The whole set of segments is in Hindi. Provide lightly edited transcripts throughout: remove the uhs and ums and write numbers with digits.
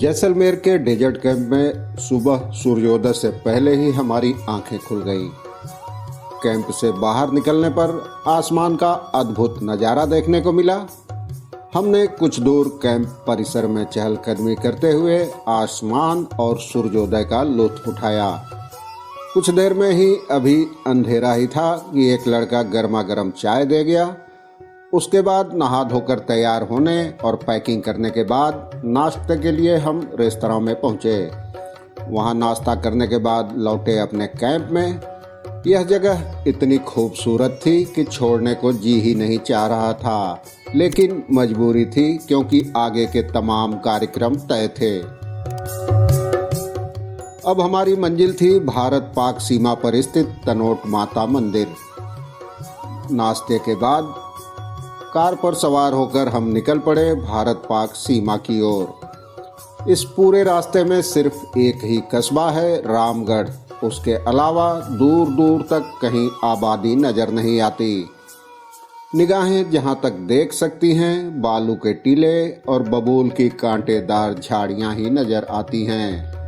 जैसलमेर के डेजर्ट कैंप में सुबह सूर्योदय से पहले ही हमारी आंखें खुल गईं। कैंप से बाहर निकलने पर आसमान का अद्भुत नज़ारा देखने को मिला। हमने कुछ दूर कैंप परिसर में चहलकदमी करते हुए आसमान और सूर्योदय का लुत्फ उठाया। कुछ देर में ही अभी अंधेरा ही था कि एक लड़का गर्मा गर्म चाय दे गया। उसके बाद नहा धोकर तैयार होने और पैकिंग करने के बाद नाश्ते के लिए हम रेस्तरां में पहुंचे। वहां नाश्ता करने के बाद लौटे अपने कैंप में। यह जगह इतनी खूबसूरत थी कि छोड़ने को जी ही नहीं चाह रहा था, लेकिन मजबूरी थी क्योंकि आगे के तमाम कार्यक्रम तय थे। अब हमारी मंजिल थी भारत पाक सीमा पर स्थित तनोट माता मंदिर। नाश्ते के बाद कार पर सवार होकर हम निकल पड़े भारत पाक सीमा की ओर। इस पूरे रास्ते में सिर्फ एक ही कस्बा है, रामगढ़। उसके अलावा दूर दूर तक कहीं आबादी नजर नहीं आती। निगाहें जहां तक देख सकती हैं बालू के टीले और बबूल की कांटेदार झाड़ियां ही नजर आती हैं।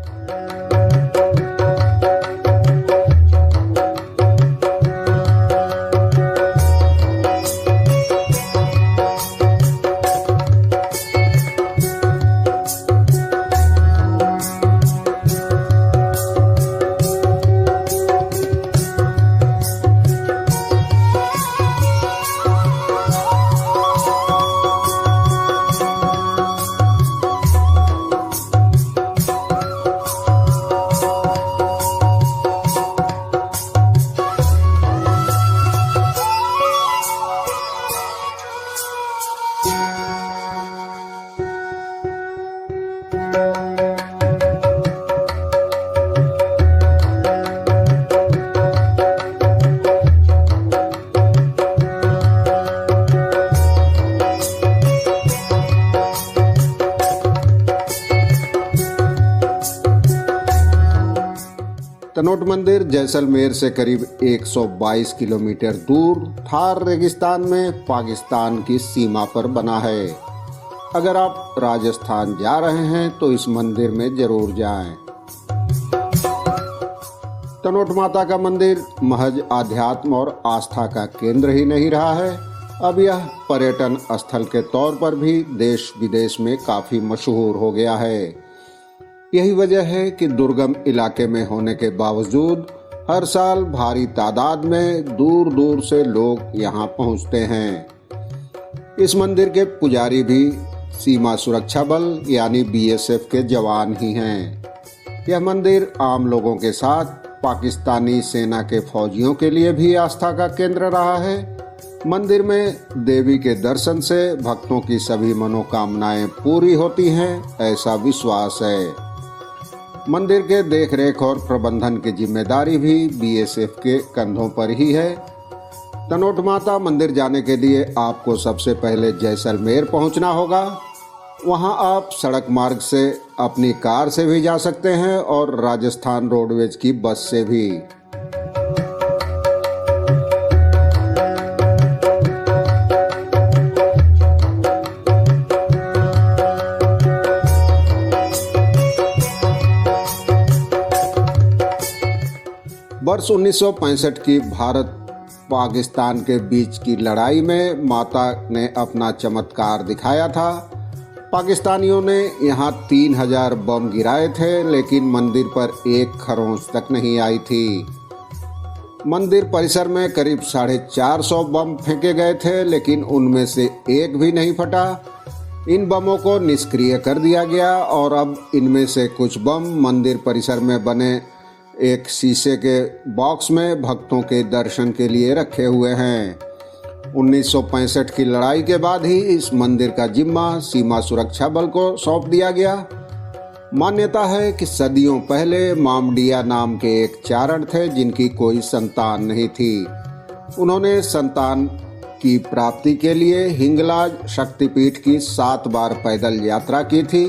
तनोट मंदिर जैसलमेर से करीब 122 किलोमीटर दूर थार रेगिस्तान में पाकिस्तान की सीमा पर बना है। अगर आप राजस्थान जा रहे हैं तो इस मंदिर में जरूर जाएं। तनोट माता का मंदिर महज आध्यात्म और आस्था का केंद्र ही नहीं रहा है, अब यह पर्यटन स्थल के तौर पर भी देश विदेश में काफ़ी मशहूर हो गया है। यही वजह है कि दुर्गम इलाके में होने के बावजूद हर साल भारी तादाद में दूर दूर से लोग यहाँ पहुँचते हैं। इस मंदिर के पुजारी भी सीमा सुरक्षा बल यानी BSF के जवान ही हैं। यह मंदिर आम लोगों के साथ पाकिस्तानी सेना के फौजियों के लिए भी आस्था का केंद्र रहा है। मंदिर में देवी के दर्शन से भक्तों की सभी मनोकामनाएं पूरी होती हैं, ऐसा विश्वास है। मंदिर के देखरेख और प्रबंधन की जिम्मेदारी भी BSF के कंधों पर ही है। तनोट माता मंदिर जाने के लिए आपको सबसे पहले जैसलमेर पहुंचना होगा। वहां आप सड़क मार्ग से अपनी कार से भी जा सकते हैं और राजस्थान रोडवेज की बस से भी। वर्ष 1965 की भारत पाकिस्तान के बीच की लड़ाई में माता ने अपना चमत्कार दिखाया था। पाकिस्तानियों ने यहाँ 3000 बम गिराए थे, लेकिन मंदिर पर एक खरोंच तक नहीं आई थी। मंदिर परिसर में करीब 450 बम फेंके गए थे, लेकिन उनमें से एक भी नहीं फटा। इन बमों को निष्क्रिय कर दिया गया और अब इनमें से कुछ बम मंदिर परिसर में बने एक शीशे के बॉक्स में भक्तों के दर्शन के लिए रखे हुए हैं। 1965 की लड़ाई के बाद ही इस मंदिर का जिम्मा सीमा सुरक्षा बल को सौंप दिया गया। मान्यता है कि सदियों पहले मामडिया नाम के एक चारण थे जिनकी कोई संतान नहीं थी। उन्होंने संतान की प्राप्ति के लिए हिंगलाज शक्तिपीठ की 7 बार पैदल यात्रा की थी।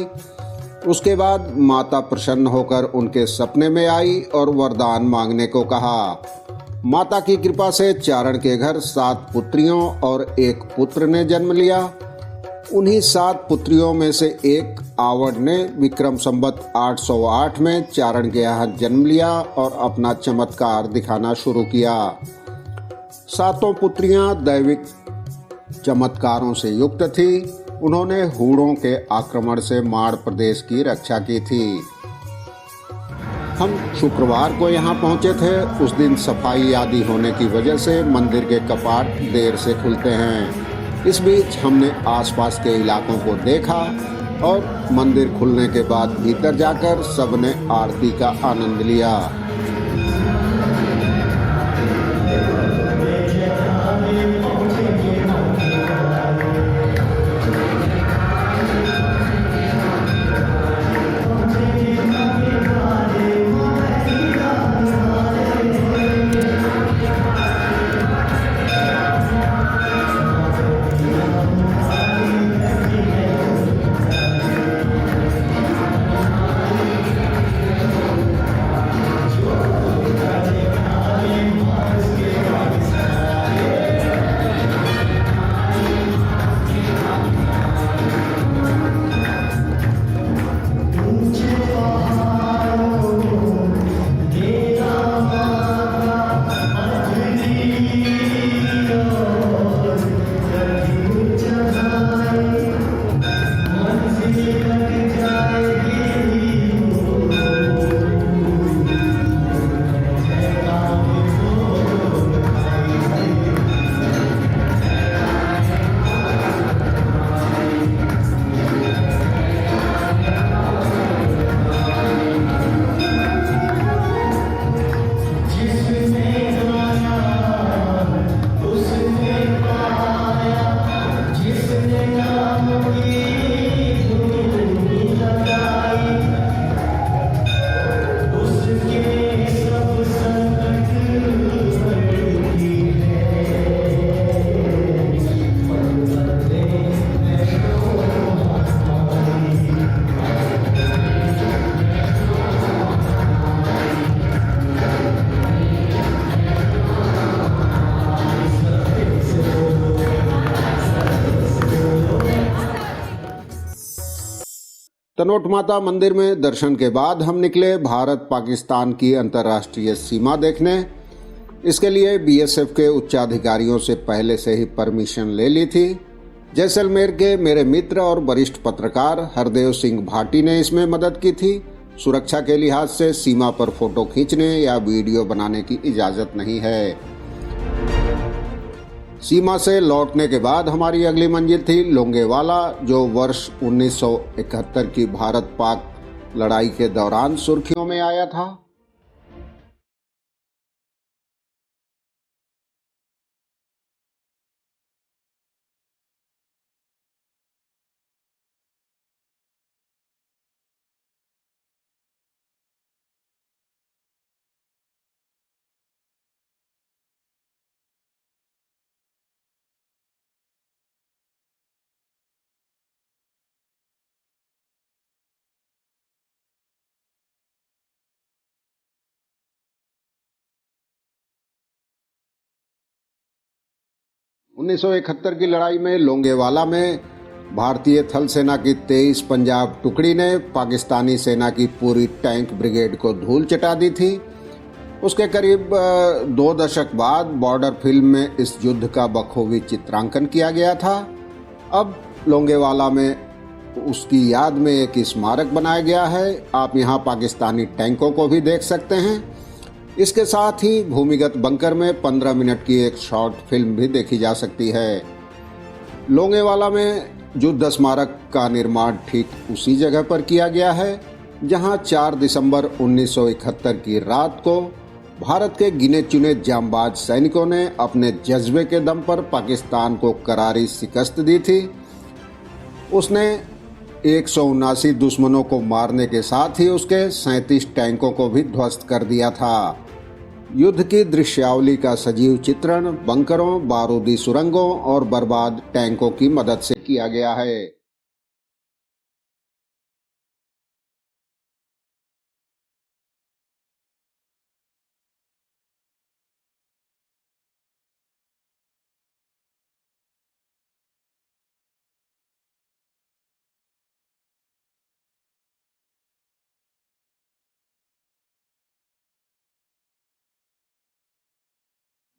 उसके बाद माता प्रसन्न होकर उनके सपने में आई और वरदान मांगने को कहा। माता की कृपा से चारण के घर 7 पुत्रियों और 1 पुत्र ने जन्म लिया। उन्हीं 7 पुत्रियों में से एक आवड़ ने विक्रम संवत 808 में चारण के यहाँ जन्म लिया और अपना चमत्कार दिखाना शुरू किया। 7 पुत्रियां दैविक चमत्कारों से युक्त थी। उन्होंने हूणों के आक्रमण से माड़ प्रदेश की रक्षा की थी। हम शुक्रवार को यहाँ पहुँचे थे। उस दिन सफाई आदि होने की वजह से मंदिर के कपाट देर से खुलते हैं। इस बीच हमने आसपास के इलाकों को देखा और मंदिर खुलने के बाद भीतर जाकर सबने आरती का आनंद लिया। तनोट माता मंदिर में दर्शन के बाद हम निकले भारत पाकिस्तान की अंतर्राष्ट्रीय सीमा देखने। इसके लिए बीएसएफ के उच्चाधिकारियों से पहले से ही परमिशन ले ली थी। जैसलमेर के मेरे मित्र और वरिष्ठ पत्रकार हरदेव सिंह भाटी ने इसमें मदद की थी। सुरक्षा के लिहाज से सीमा पर फोटो खींचने या वीडियो बनाने की इजाजत नहीं है। सीमा से लौटने के बाद हमारी अगली मंजिल थी लोंगेवाला, जो वर्ष 1971 की भारत पाक लड़ाई के दौरान सुर्खियों में आया था। उन्नीस की लड़ाई में लोंगेवाला में भारतीय थल सेना की 23 पंजाब टुकड़ी ने पाकिस्तानी सेना की पूरी टैंक ब्रिगेड को धूल चटा दी थी। उसके करीब 2 दशक बाद बॉर्डर फिल्म में इस युद्ध का बखूबी चित्रांकन किया गया था। अब लोंगेवाला में उसकी याद में एक स्मारक बनाया गया है। आप यहाँ पाकिस्तानी टैंकों को भी देख सकते हैं। इसके साथ ही भूमिगत बंकर में 15 मिनट की एक शॉर्ट फिल्म भी देखी जा सकती है। लोंगेवाला में युद्ध स्मारक का निर्माण ठीक उसी जगह पर किया गया है जहां 4 दिसंबर 1971 की रात को भारत के गिने चुने जांबाज सैनिकों ने अपने जज्बे के दम पर पाकिस्तान को करारी शिकस्त दी थी। उसने 179 दुश्मनों को मारने के साथ ही उसके 37 टैंकों को भी ध्वस्त कर दिया था। युद्ध की दृश्यावली का सजीव चित्रण बंकरों, बारूदी सुरंगों और बर्बाद टैंकों की मदद से किया गया है।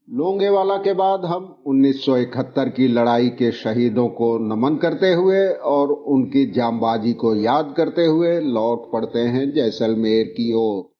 लोंगेवाला के बाद हम 1971 की लड़ाई के शहीदों को नमन करते हुए और उनकी जांबाजी को याद करते हुए लौट पड़ते हैं जैसलमेर की ओर।